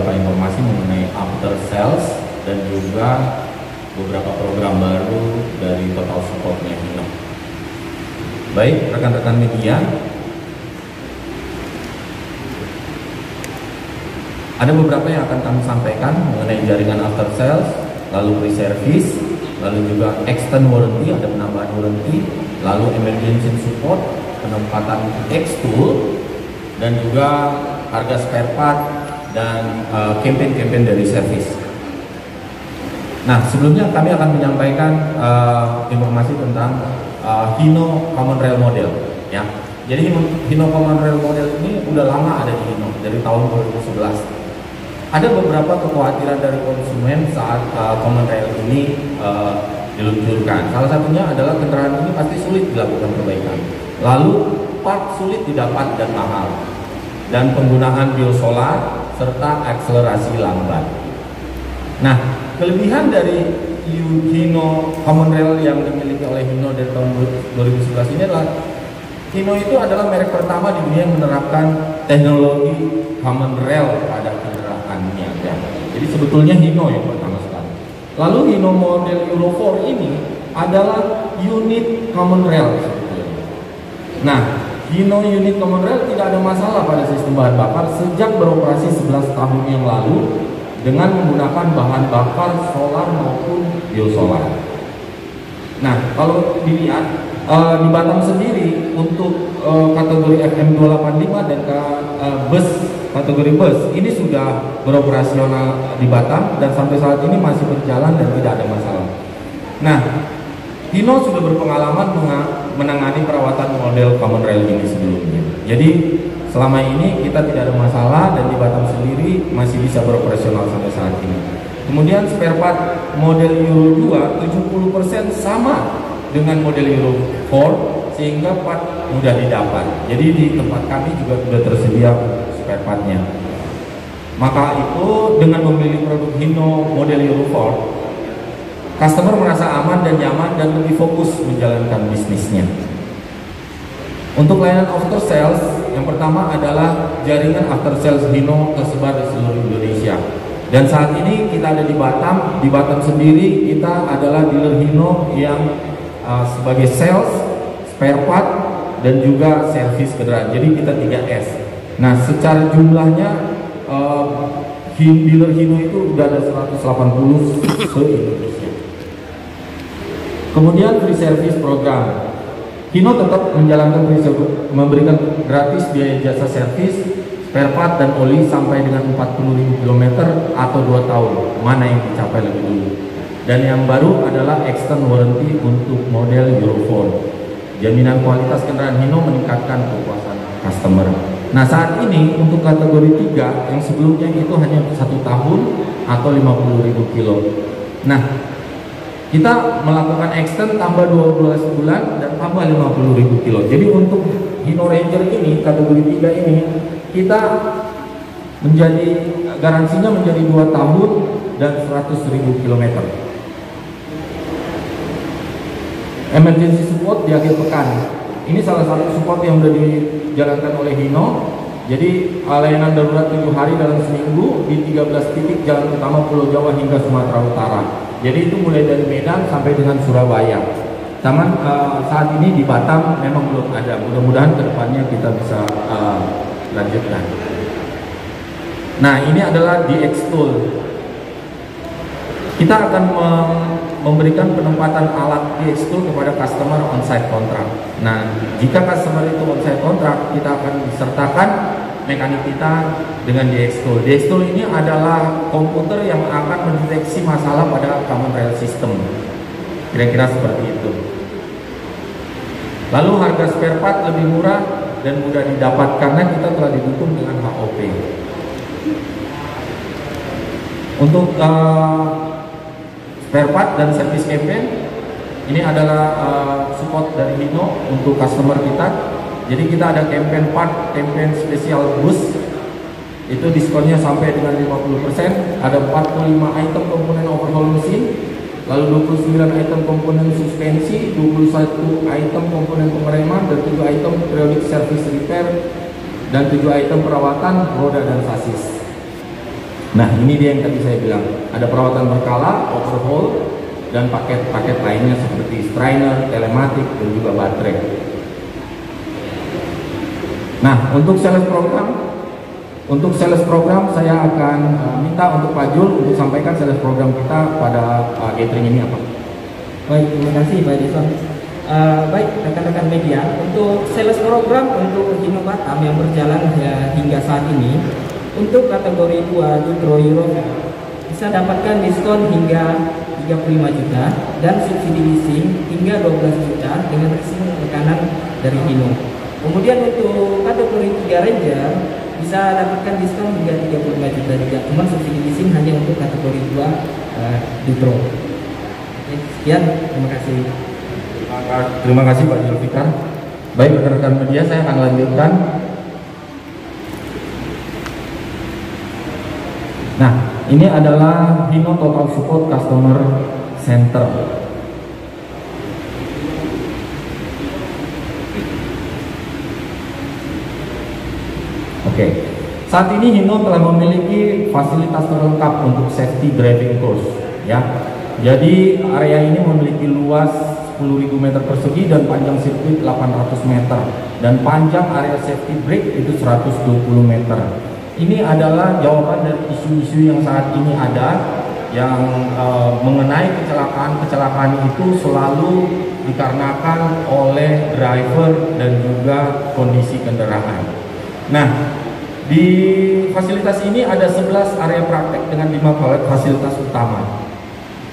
beberapa informasi mengenai after sales dan juga beberapa program baru dari Total Support-nya Hino. Baik, rekan-rekan media, ada beberapa yang akan kami sampaikan mengenai jaringan after sales, lalu pre-service, lalu juga extend warranty, ada penambahan warranty, lalu emergency support, penempatan X-Tool, dan juga harga spare part dan campaign-campaign dari service. Nah, sebelumnya kami akan menyampaikan informasi tentang Hino Common Rail Model, ya. Jadi Hino Common Rail Model ini udah lama ada di Hino, dari tahun 2011. Ada beberapa kekhawatiran dari konsumen saat Common Rail ini diluncurkan. Salah satunya adalah kendaraan ini pasti sulit dilakukan perbaikan, lalu part sulit didapat dan mahal, dan penggunaan biosolar serta akselerasi lambat. Nah, kelebihan dari Hino Common Rail yang dimiliki oleh Hino dari tahun 2011 ini adalah Hino itu adalah merek pertama di dunia yang menerapkan teknologi Common Rail pada kendaraannya, ya. Jadi sebetulnya Hino yang pertama sekali. Lalu Hino model Euro 4 ini adalah unit Common Rail sebetulnya. Nah, Hino unit Common Rail tidak ada masalah pada sistem bahan bakar sejak beroperasi 11 tahun yang lalu dengan menggunakan bahan bakar solar maupun biosolar. Nah, kalau dilihat di Batam sendiri untuk kategori FM285 dan bus kategori bus ini sudah beroperasional di Batam dan sampai saat ini masih berjalan dan tidak ada masalah. Nah, Hino sudah berpengalaman menangani perawatan model Common Rail ini sebelumnya. Jadi selama ini kita tidak ada masalah dan di Batam sendiri masih bisa beroperasional sampai saat ini. Kemudian spare part model Euro 2 70% sama dengan model Euro 4 sehingga part mudah didapat. Jadi di tempat kami juga sudah tersedia spare partnya. Maka itu dengan memilih produk Hino model Euro 4, customer merasa aman dan nyaman dan lebih fokus menjalankan bisnisnya. Untuk layanan after sales, yang pertama adalah jaringan after sales Hino tersebar di seluruh Indonesia. Dan saat ini kita ada di Batam. Di Batam sendiri kita adalah dealer Hino yang sebagai sales, spare part, dan juga servis kendaraan. Jadi kita 3S. Nah, secara jumlahnya dealer Hino itu udah ada 180 se-Indonesia. Kemudian free service program. Hino tetap menjalankan memberikan gratis biaya jasa servis, spare part dan oli sampai dengan 40.000 km atau 2 tahun, mana yang dicapai lebih dulu. Dan yang baru adalah extend warranty untuk model Euro 4. Jaminan kualitas kendaraan Hino meningkatkan kepuasan customer. Nah, saat ini untuk kategori 3 yang sebelumnya itu hanya 1 tahun atau 50.000 kilo. Nah, kita melakukan extend tambah 12 bulan dan tambah 50.000 kilo. Jadi untuk Hino Ranger ini kategori 3 ini kita menjadi garansinya menjadi 2 tahun dan 100.000 km. Emergency support di akhir pekan. Ini salah satu support yang sudah dijalankan oleh Hino. Jadi layanan darurat 7 hari dalam seminggu di 13 titik jalan utama Pulau Jawa hingga Sumatera Utara. Jadi itu mulai dari Medan sampai dengan Surabaya. Taman saat ini di Batam memang belum ada. Mudah-mudahan kedepannya kita bisa lanjutkan. Nah, ini adalah di X-Tool. Kita akan memberikan penempatan alat di X-Tool kepada customer on-site kontrak. Nah, jika customer itu on-site kontrak, kita akan disertakan mekanik kita dengan DX-Tool. DX-Tool ini adalah komputer yang akan mendeteksi masalah pada Common Rail System. Kira-kira seperti itu. Lalu harga spare part lebih murah dan mudah didapat karena kita telah didukung dengan HOP. Untuk spare part dan service campaign, ini adalah support dari Hino untuk customer kita. Jadi kita ada campaign part, campaign spesial bus, itu diskonnya sampai dengan 50%. Ada 45 item komponen overhaul mesin, lalu 29 item komponen suspensi, 21 item komponen pengereman, dan 7 item periodic service repair, dan 7 item perawatan roda dan sasis. Nah, ini dia yang tadi saya bilang, ada perawatan berkala, overhaul, dan paket-paket lainnya seperti strainer, telematik, dan juga baterai. Nah, untuk sales program saya akan minta untuk Pak Jul untuk sampaikan sales program kita pada gathering ini apa. Baik, terima kasih Pak Edison. Baik, rekan-rekan media, untuk sales program untuk Hino Batam yang berjalan hingga saat ini, untuk kategori 2 Nitro Euro bisa dapatkan diskon hingga 35 juta dan subsidi leasing hingga 12 juta dengan leasing rekanan dari Hino. Kemudian untuk kategori 3 Ranger bisa dapatkan diskon hingga 35 juta juga, cuma subsidi leasing hanya untuk kategori 2 Nitro. Sekian, terima kasih. Terima kasih Pak Zulfikar. Baik, rekan-rekan media, saya akan lanjutkan. Nah, ini adalah Hino Total Support Customer Center. Oke, saat ini Hino telah memiliki fasilitas terlengkap untuk safety driving course, ya. Jadi area ini memiliki luas 10.000 meter persegi dan panjang sirkuit 800 meter dan panjang area safety brake itu 120 meter. Ini adalah jawaban dari isu-isu yang saat ini ada, yang mengenai kecelakaan itu selalu dikarenakan oleh driver dan juga kondisi kendaraan. Nah, di fasilitas ini ada 11 area praktek dengan 5 fasilitas utama.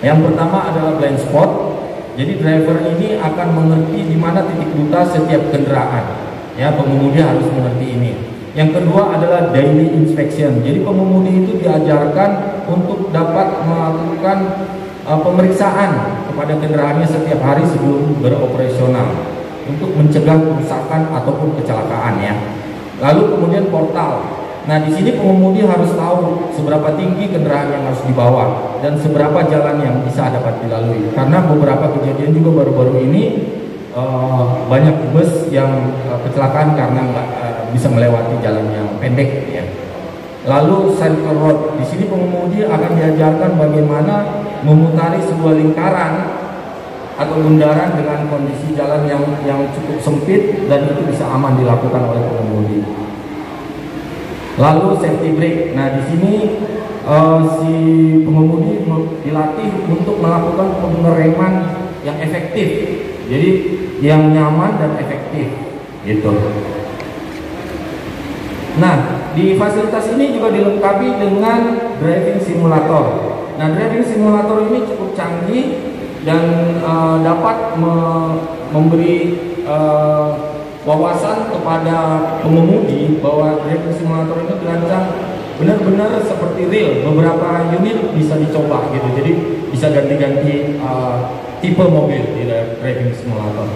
Yang pertama adalah blind spot. Jadi driver ini akan mengerti di mana titik buta setiap kendaraan. Ya, pengemudi harus mengerti ini. Yang kedua adalah daily inspection. Jadi pengemudi itu diajarkan untuk dapat melakukan pemeriksaan kepada kendaraannya setiap hari sebelum beroperasional untuk mencegah kerusakan ataupun kecelakaan, ya. Lalu kemudian portal. Nah, di sini pengemudi harus tahu seberapa tinggi kendaraan yang harus dibawa dan seberapa jalan yang bisa dapat dilalui. Karena beberapa kejadian juga baru-baru ini banyak bus yang kecelakaan karena nggak bisa melewati jalan yang pendek, ya. Lalu center road, di sini pengemudi akan diajarkan bagaimana memutari sebuah lingkaran atau bundaran dengan kondisi jalan yang cukup sempit dan itu bisa aman dilakukan oleh pengemudi. Lalu safety brake. Nah, di sini si pengemudi dilatih untuk melakukan pengereman yang efektif. Jadi yang nyaman dan efektif, gitu. Nah, di fasilitas ini juga dilengkapi dengan driving simulator. Nah, driving simulator ini cukup canggih dan dapat memberi wawasan kepada pengemudi bahwa driving simulator ini dirancang benar-benar seperti real. Beberapa unit bisa dicoba, gitu. Jadi bisa ganti-ganti tipe mobil di driving simulator.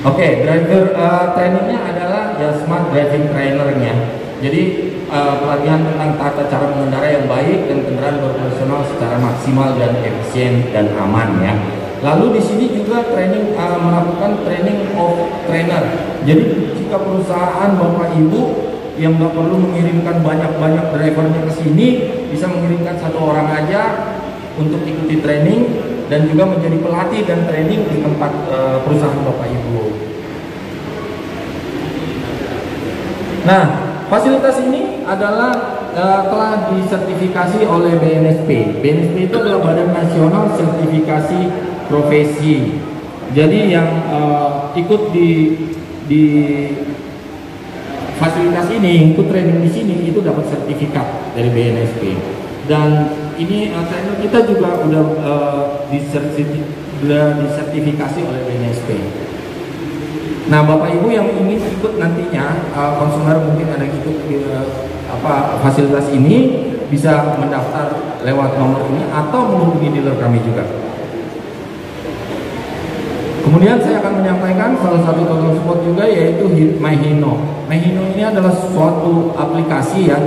Oke, driver trainingnya adalah ya smart driving trainernya. Jadi pelatihan tentang tata cara mengendarai yang baik dan kendaraan beroperasional secara maksimal dan efisien dan aman, ya. Lalu di sini juga training melakukan training of trainer. Jadi jika perusahaan Bapak Ibu yang nggak perlu mengirimkan banyak-banyak drivernya ke sini, bisa mengirimkan 1 orang aja untuk ikuti training dan juga menjadi pelatih dan training di tempat perusahaan Bapak Ibu. Nah, fasilitas ini adalah telah disertifikasi oleh BNSP. BNSP itu adalah Badan Nasional Sertifikasi Profesi. Jadi yang ikut di fasilitas ini, ikut training di sini itu dapat sertifikat dari BNSP. Dan ini trainer kita juga udah disertifikasi oleh BNSP. Nah, Bapak Ibu yang ingin ikut nantinya, konsumer mungkin ada ikut fasilitas ini, bisa mendaftar lewat nomor ini atau menghubungi dealer kami juga. Kemudian saya akan menyampaikan salah satu total support juga, yaitu MyHino. MyHino ini adalah suatu aplikasi, ya,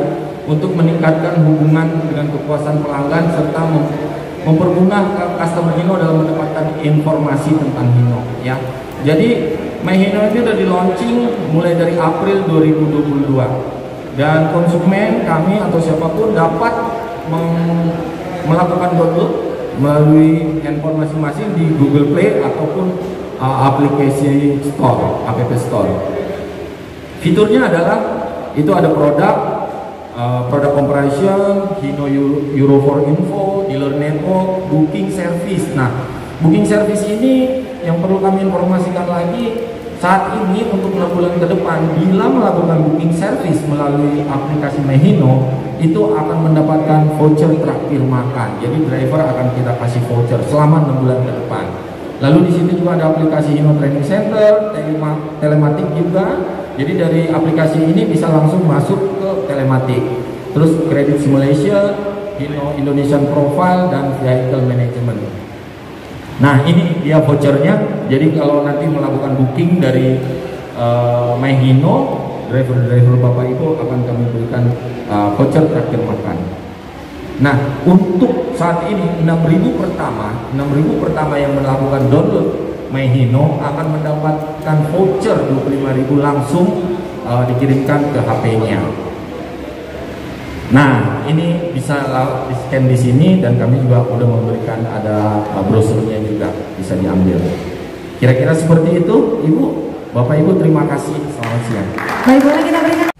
untuk meningkatkan hubungan dengan kepuasan pelanggan serta mempermudah customer Hino dalam mendapatkan informasi tentang Hino, ya. Jadi Mahino ini udah di launching mulai dari April 2022 dan konsumen kami atau siapapun dapat melakukan download melalui handphone masing-masing di Google Play ataupun aplikasi store, app store. Fiturnya adalah itu ada produk comparison, Hino Euro for Info, dealer network, booking service. Nah, booking service ini yang perlu kami informasikan lagi, saat ini untuk 6 bulan ke depan bila melakukan booking service melalui aplikasi Mahino itu akan mendapatkan voucher traktir makan. Jadi driver akan kita kasih voucher selama 6 bulan ke depan. Lalu di sini juga ada aplikasi Hino Training Center, telematik juga. Jadi dari aplikasi ini bisa langsung masuk ke telematik. Terus credit simulation, Hino Indonesian Profile dan vehicle management. Nah, ini dia vouchernya. Jadi kalau nanti melakukan booking dari Mahino, driver-driver Bapak Ibu akan kami berikan voucher traktir makan. Nah, untuk saat ini 6.000 pertama yang melakukan download Mahino akan mendapatkan voucher 25.000 langsung dikirimkan ke HP-nya. Nah, ini bisa di-scan di sini dan kami juga udah memberikan ada brosurnya juga bisa diambil. Kira-kira seperti itu, Ibu. Bapak Ibu terima kasih. Selamat siang. Baik, boleh kita berikan